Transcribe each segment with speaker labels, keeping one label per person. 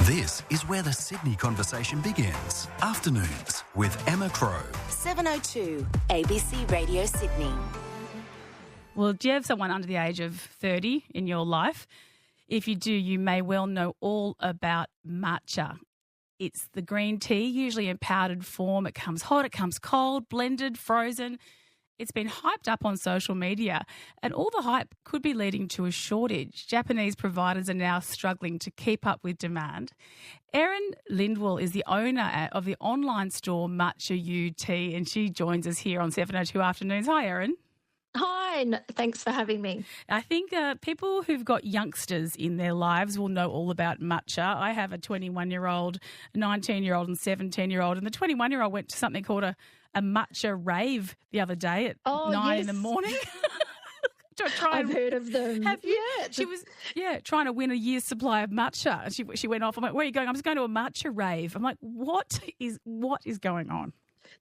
Speaker 1: This is where the Sydney conversation begins. Afternoons with Emma Crow.
Speaker 2: 7:02 ABC Radio Sydney.
Speaker 3: Well, do you have someone under the age of 30 in your life? If you do, you may well know all about matcha. It's the green tea, usually in powdered form. It comes hot, it comes cold, blended, frozen. It's been hyped up on social media, and all the hype could be leading to a shortage. Japanese providers are now struggling to keep up with demand. Erin Lindwall is the owner of the online store Matcha UT, and she joins us here on 7:02 Afternoons. Hi, Erin.
Speaker 4: Hi, thanks for having me.
Speaker 3: I think people who've got youngsters in their lives will know all about matcha. I have a 21-year-old, 19-year-old and 17-year-old, and the 21-year-old went to something called a matcha rave the other day at 9 in the morning.
Speaker 4: I've heard of them.
Speaker 3: Have you?
Speaker 4: Yeah.
Speaker 3: She was trying to win a year's supply of matcha. And she went off. I'm like, where are you going? I'm just going to a matcha rave. I'm like, what is going on?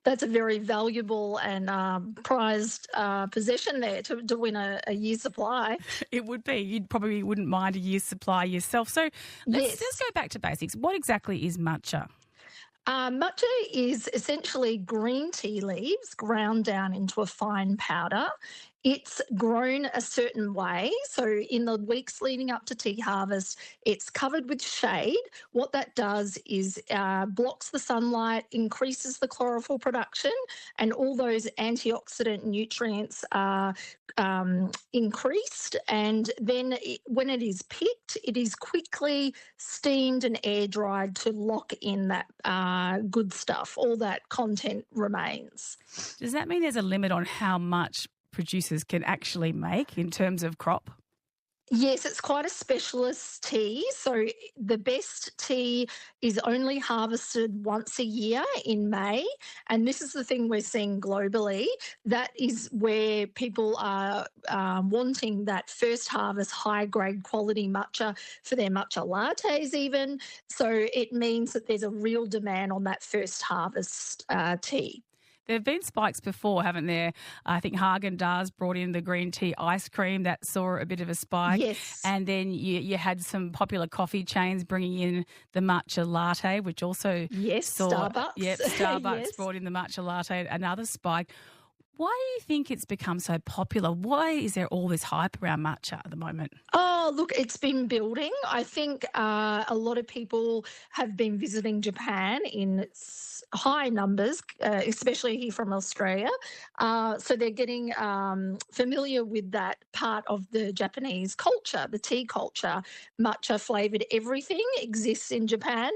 Speaker 4: That's a very valuable and prized possession there to win a year's supply.
Speaker 3: It would be. You probably wouldn't mind a year's supply yourself. So let's go back to basics. What exactly is matcha?
Speaker 4: Matcha is essentially green tea leaves ground down into a fine powder. It's grown a certain way. So in the weeks leading up to tea harvest, it's covered with shade. What that does is blocks the sunlight, increases the chlorophyll production, and all those antioxidant nutrients are increased. And then when it is picked, it is quickly steamed and air dried to lock in that good stuff. All that content remains.
Speaker 3: Does that mean there's a limit on how much producers can actually make in terms of crop?
Speaker 4: Yes, it's quite a specialist tea. So the best tea is only harvested once a year in May. And this is the thing we're seeing globally. That is where people are wanting that first harvest high-grade quality matcha for their matcha lattes even. So it means that there's a real demand on that first harvest tea.
Speaker 3: There have been spikes before, haven't there? I think Haagen-Dazs brought in the green tea ice cream. That saw a bit of a spike.
Speaker 4: Yes.
Speaker 3: And then you had some popular coffee chains bringing in the matcha latte, which also saw...
Speaker 4: Starbucks.
Speaker 3: Yep, Starbucks
Speaker 4: Yes.
Speaker 3: brought in the matcha latte, another spike. Why do you think it's become so popular? Why is there all this hype around matcha at the moment?
Speaker 4: Oh, look, it's been building. I think a lot of people have been visiting Japan in high numbers, especially here from Australia. So they're getting familiar with that part of the Japanese culture, the tea culture. Matcha flavoured everything exists in Japan.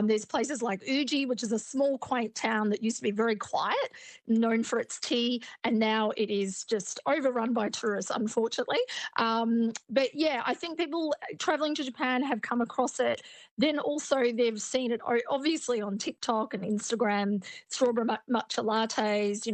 Speaker 4: There's places like Uji, which is a small, quaint town that used to be very quiet, known for its tea, and now it is just overrun by tourists, unfortunately. But yeah, I think people travelling to Japan have come across it. Then also they've seen it obviously on TikTok and Instagram, strawberry matcha lattes,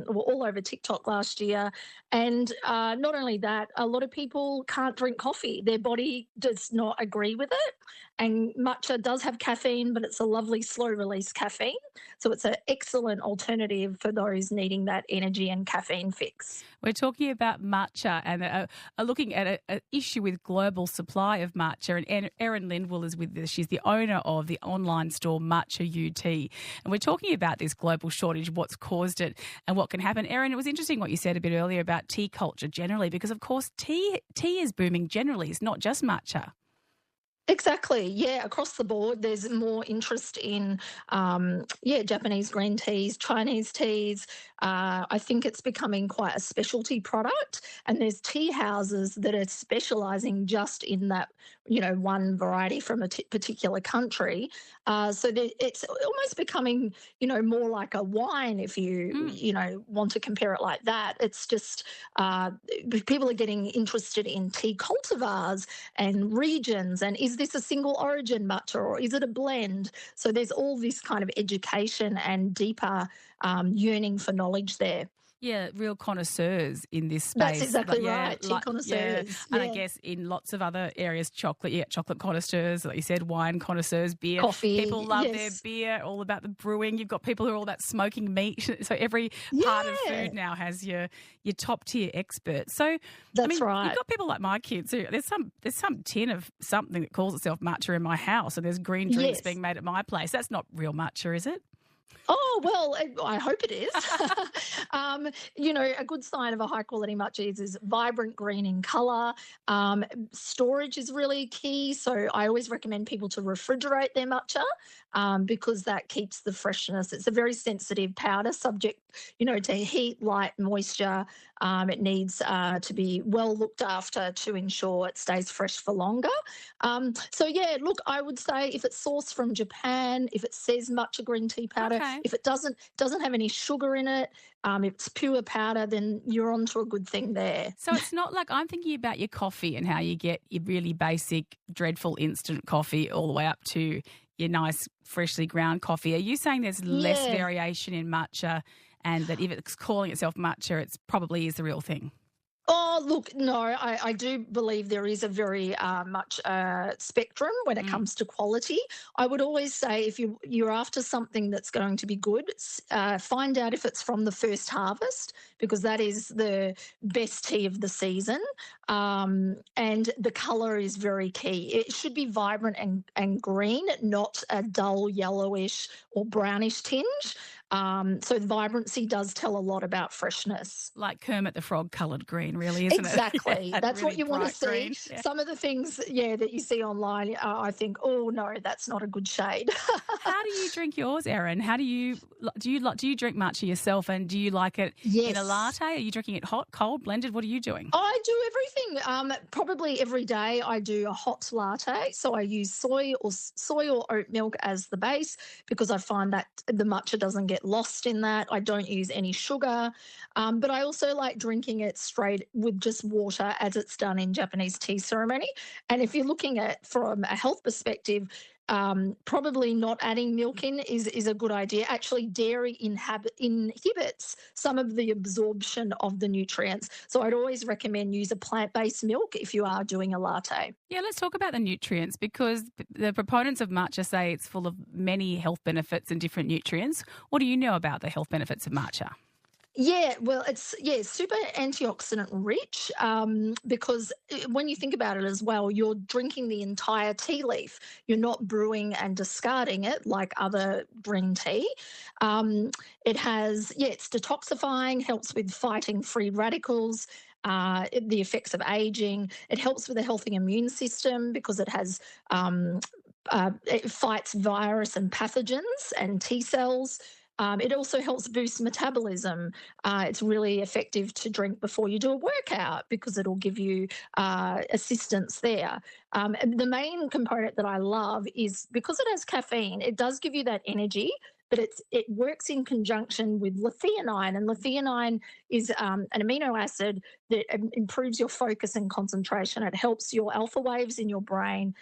Speaker 4: were all over TikTok last year. And not only that, a lot of people can't drink coffee. Their body does not agree with it. And matcha does have caffeine, but it's a lovely slow-release caffeine. So it's an excellent alternative for those needing that energy and caffeine fix.
Speaker 3: We're talking about matcha and are looking at an issue with global supply of matcha. And Erin Lindwall is with us. She's the owner of the online store Matcha UT. And we're talking about this global shortage, what's caused it and what can happen. Erin, it was interesting what you said a bit earlier about tea culture generally, because, of course, tea is booming generally. It's not just matcha.
Speaker 4: Exactly. Yeah, across the board, there's more interest in, Japanese green teas, Chinese teas. I think it's becoming quite a specialty product, and there's tea houses that are specialising just in that, one variety from a particular country. So it's almost becoming, more like a wine if you, want to compare it like that. It's just people are getting interested in tea cultivars and regions, and is this a single origin matcha or is it a blend? So there's all this kind of education and deeper yearning for knowledge there.
Speaker 3: Yeah, real connoisseurs in this space.
Speaker 4: That's exactly
Speaker 3: But
Speaker 4: right, tea connoisseurs.
Speaker 3: Yeah. And I guess in lots of other areas, chocolate connoisseurs, like you said, wine connoisseurs, beer.
Speaker 4: Coffee,
Speaker 3: People love their
Speaker 4: yes.
Speaker 3: beer, all about the brewing. You've got people who are all about smoking meat. So every part of
Speaker 4: Yeah.
Speaker 3: food now has your top tier experts. So
Speaker 4: That's right.
Speaker 3: You've got people like my kids who there's some tin of something that calls itself matcha in my house, and there's green drinks
Speaker 4: Yes.
Speaker 3: being made at my place. That's not real matcha, is it?
Speaker 4: Oh, well, I hope it is. A good sign of a high quality matcha is vibrant green in colour. Storage is really key. So I always recommend people to refrigerate their matcha because that keeps the freshness. It's a very sensitive powder subject, to heat, light, moisture. It needs to be well looked after to ensure it stays fresh for longer. Look, I would say if it's sourced from Japan, if it says matcha green tea powder,
Speaker 3: Okay.
Speaker 4: if it doesn't have any sugar in it, if it's pure powder, then you're onto a good thing there.
Speaker 3: So it's not like I'm thinking about your coffee and how you get your really basic, dreadful instant coffee all the way up to your nice, freshly ground coffee. Are you saying there's less
Speaker 4: Yeah.
Speaker 3: variation in matcha and that if it's calling itself matcha, it probably is the real thing?
Speaker 4: Oh, look, no, I do believe there is a very much spectrum when it comes to quality. I would always say if you're after something that's going to be good, find out if it's from the first harvest because that is the best tea of the season. And the colour is very key. It should be vibrant and green, not a dull yellowish or brownish tinge. So vibrancy does tell a lot about freshness.
Speaker 3: Like Kermit the Frog coloured green, really, isn't
Speaker 4: Exactly.
Speaker 3: it? Yeah,
Speaker 4: That's
Speaker 3: really
Speaker 4: what you want to
Speaker 3: bright
Speaker 4: see.
Speaker 3: green, yeah.
Speaker 4: Some of the things, that you see online, I think, oh no, that's not a good shade.
Speaker 3: How do you drink yours, Erin? How do you drink matcha yourself, and do you like it in a
Speaker 4: Yes.
Speaker 3: latte? Are you drinking it hot, cold, blended? What are you doing?
Speaker 4: I do everything. Probably every day I do a hot latte. So I use soy or oat milk as the base because I find that the matcha doesn't get lost in that. I don't use any sugar. But I also like drinking it straight with just water as it's done in Japanese tea ceremony. And if you're looking at from a health perspective, probably not adding milk in is a good idea. Actually, dairy inhibits some of the absorption of the nutrients. So I'd always recommend use a plant-based milk if you are doing a latte.
Speaker 3: Yeah, let's talk about the nutrients because the proponents of matcha say it's full of many health benefits and different nutrients. What do you know about the health benefits of matcha?
Speaker 4: Yeah, well, it's super antioxidant rich because when you think about it as well, you're drinking the entire tea leaf. You're not brewing and discarding it like other green tea. It has, it's detoxifying, helps with fighting free radicals. The effects of aging. It helps with a healthy immune system because it has it fights virus and pathogens and T cells. It also helps boost metabolism. It's really effective to drink before you do a workout because it'll give you assistance there. And the main component that I love is because it has caffeine, it does give you that energy, but it works in conjunction with L-theanine. And L-theanine is an amino acid that improves your focus and concentration. It helps your alpha waves in your brain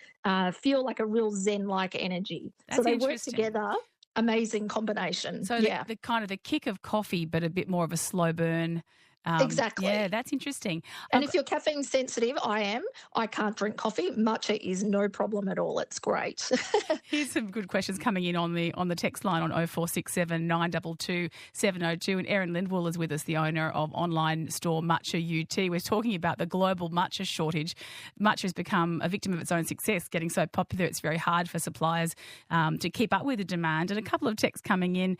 Speaker 4: feel like a real zen-like energy.
Speaker 3: That's
Speaker 4: so they work
Speaker 3: interesting.
Speaker 4: together. Amazing combination.
Speaker 3: So
Speaker 4: yeah.
Speaker 3: the kind of the kick of coffee, but a bit more of a slow burn.
Speaker 4: Exactly.
Speaker 3: Yeah, that's interesting.
Speaker 4: And if you're caffeine sensitive, I can't drink coffee. Matcha is no problem at all. It's great.
Speaker 3: Here's some good questions coming in on the text line on 0467 922 702. And Erin Lindwall is with us, the owner of online store Matcha UT. We're talking about the global matcha shortage. Matcha has become a victim of its own success, getting so popular it's very hard for suppliers to keep up with the demand. And a couple of texts coming in.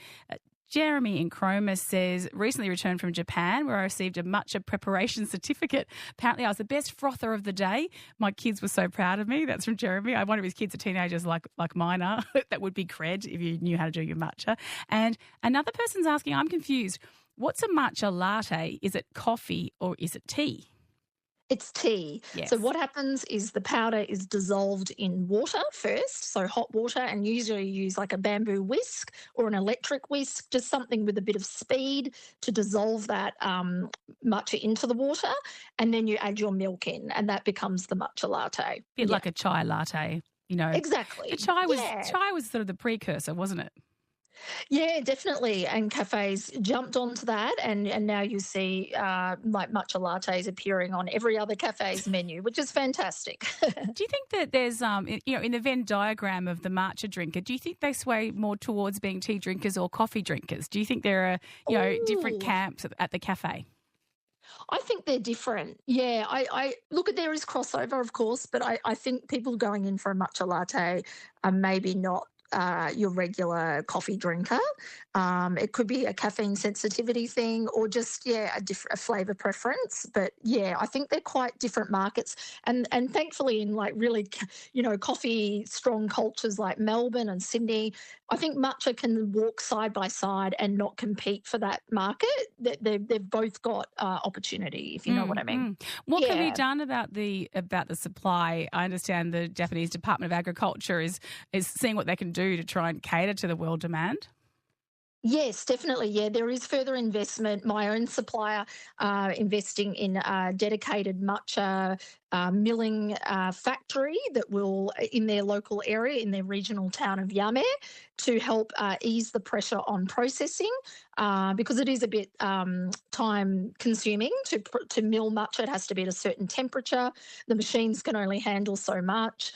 Speaker 3: Jeremy in Cromer says, recently returned from Japan where I received a matcha preparation certificate. Apparently I was the best frother of the day. My kids were so proud of me. That's from Jeremy. I wonder if his kids are teenagers like mine are. That would be cred if you knew how to do your matcha. And another person's asking, I'm confused. What's a matcha latte? Is it coffee or is it tea?
Speaker 4: It's tea.
Speaker 3: Yes.
Speaker 4: So what happens is the powder is dissolved in water first, so hot water, and usually you use like a bamboo whisk or an electric whisk, just something with a bit of speed to dissolve that matcha into the water, and then you add your milk in, and that becomes the matcha latte.
Speaker 3: Bit like a chai latte, you know.
Speaker 4: Exactly.
Speaker 3: The chai was sort of the precursor, wasn't it?
Speaker 4: Yeah, definitely. And cafes jumped onto that, and now you see like matcha lattes appearing on every other cafe's menu, which is fantastic.
Speaker 3: Do you think that there's, in the Venn diagram of the matcha drinker, do you think they sway more towards being tea drinkers or coffee drinkers? Do you think there are, different
Speaker 4: Ooh,
Speaker 3: camps at the cafe?
Speaker 4: I think they're different. Yeah, I look at there is crossover, of course, but I think people going in for a matcha latte are maybe not your regular coffee drinker. It could be a caffeine sensitivity thing or just, yeah, a flavor preference. But yeah, I think they're quite different markets. And thankfully, in like really, coffee strong cultures like Melbourne and Sydney, I think matcha can walk side by side and not compete for that market. They've both got opportunity, if you know what I mean.
Speaker 3: What can be
Speaker 4: Yeah.
Speaker 3: done about the supply? I understand the Japanese Department of Agriculture is seeing what they can do to try and cater to the world demand.
Speaker 4: Yes, definitely. Yeah, there is further investment. My own supplier investing in a dedicated matcha milling factory that will, in their local area, in their regional town of Yame, to help ease the pressure on processing because it is a bit time consuming to mill matcha. It has to be at a certain temperature. The machines can only handle so much.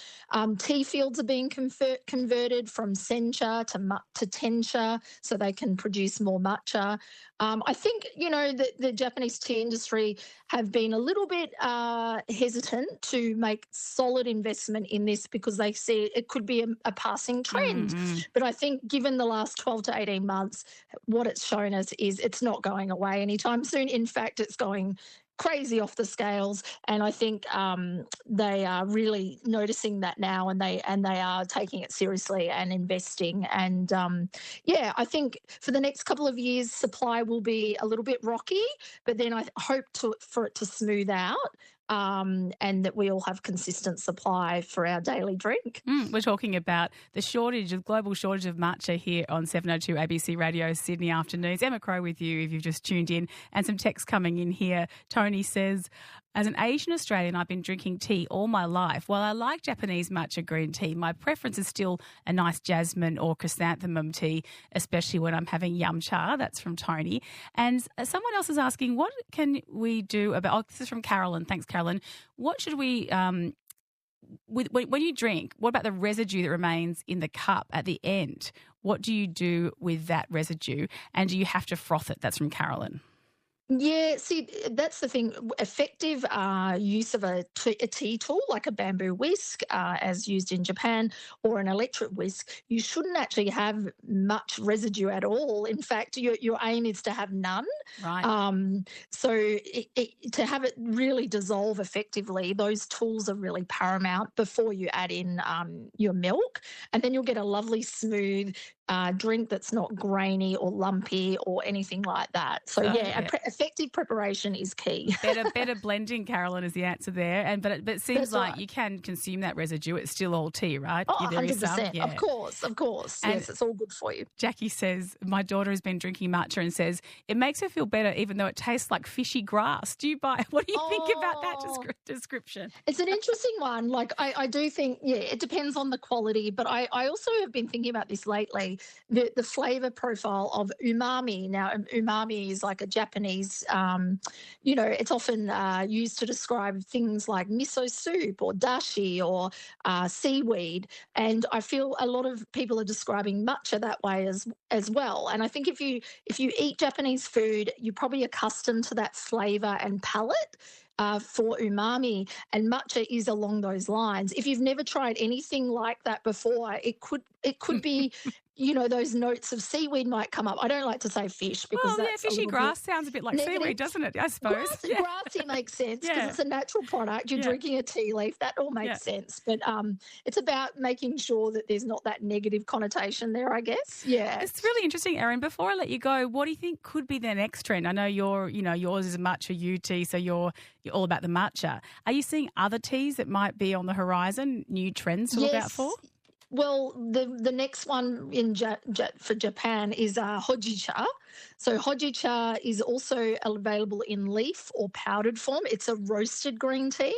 Speaker 4: Tea fields are being converted from sencha to tencha so they can produce more matcha. I think, the Japanese tea industry have been a little bit hesitant to make solid investment in this because they see it could be a passing trend.
Speaker 3: Mm-hmm.
Speaker 4: But I think given the last 12 to 18 months, what it's shown us is it's not going away anytime soon. In fact, it's going crazy off the scales, and I think they are really noticing that now, and they are taking it seriously and investing. And yeah, I think for the next couple of years, supply will be a little bit rocky, but then I hope for it to smooth out. And that we all have consistent supply for our daily drink.
Speaker 3: We're talking about the global shortage of matcha here on 702 ABC Radio Sydney Afternoons. Emma Crow with you if you've just tuned in, and some text coming in here. Tony says, as an Asian Australian, I've been drinking tea all my life. While I like Japanese matcha green tea, my preference is still a nice jasmine or chrysanthemum tea, especially when I'm having yum cha. That's from Tony. And someone else is asking, what can we do about, this is from Carolyn. Thanks, Carolyn. What should we, when you drink, what about the residue that remains in the cup at the end? What do you do with that residue? And do you have to froth it? That's from Carolyn.
Speaker 4: Yeah, see, that's the thing. Effective use of a tea tool like a bamboo whisk, as used in Japan, or an electric whisk, you shouldn't actually have much residue at all. In fact, your aim is to have none.
Speaker 3: Right.
Speaker 4: So to have it really dissolve effectively, those tools are really paramount before you add in your milk, and then you'll get a lovely smooth drink that's not grainy or lumpy or anything like that. So yeah. Effective preparation is key.
Speaker 3: Better blending, Carolyn, is the answer there. But it seems
Speaker 4: That's
Speaker 3: like
Speaker 4: right.
Speaker 3: you can consume that residue. It's still all tea, right?
Speaker 4: Oh,
Speaker 3: There is some,
Speaker 4: 100%.
Speaker 3: yeah.
Speaker 4: Of course.
Speaker 3: And
Speaker 4: yes, it's all good for you.
Speaker 3: Jackie says, my daughter has been drinking matcha and says, it makes her feel better even though it tastes like fishy grass. What do you think about that description?
Speaker 4: It's an interesting one. Like, I do think, yeah, it depends on the quality, but I also have been thinking about this lately, the flavour profile of umami. Now, umami is like a Japanese, it's often used to describe things like miso soup or dashi or seaweed. And I feel a lot of people are describing matcha that way as well. And I think if you eat Japanese food, you're probably accustomed to that flavour and palate. For umami, and matcha is along those lines. If you've never tried anything like that before, it could be, those notes of seaweed might come up. I don't like to say fish because
Speaker 3: Well, yeah,
Speaker 4: that's
Speaker 3: fishy grass sounds a bit like
Speaker 4: negative.
Speaker 3: seaweed, doesn't it? I suppose.
Speaker 4: Grassy makes sense because
Speaker 3: Yeah.
Speaker 4: it's a natural product. You're
Speaker 3: Yeah.
Speaker 4: drinking a tea leaf. That all makes sense. But it's about making sure that there's not that negative connotation there, I guess. Yeah.
Speaker 3: It's really interesting, Erin. Before I let you go, what do you think could be the next trend? I know yours is a matcha U tea, so you're all about the matcha. Are you seeing other teas that might be on the horizon, new trends to look out for?
Speaker 4: Well, the next one for Japan is hojicha. So hojicha is also available in leaf or powdered form. It's a roasted green tea.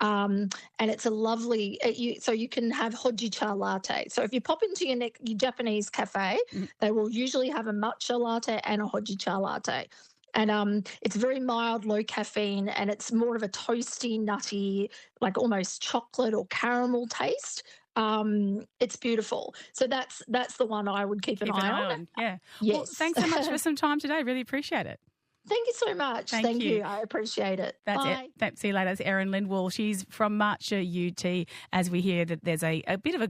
Speaker 4: And it's a lovely. So you can have hojicha latte. So if you pop into your Japanese cafe, they will usually have a matcha latte and a hojicha latte. And it's very mild, low caffeine, and it's more of a toasty, nutty, like almost chocolate or caramel taste. It's beautiful. So that's the one I would keep an eye on.
Speaker 3: Yeah.
Speaker 4: Yes.
Speaker 3: Well, thanks so much for some time today. Really appreciate it.
Speaker 4: Thank you so much.
Speaker 3: Thank you.
Speaker 4: I appreciate it.
Speaker 3: That's
Speaker 4: Bye.
Speaker 3: it. See you later. That's Erin Lindwall. She's from Matcha UT, as we hear that there's a bit of a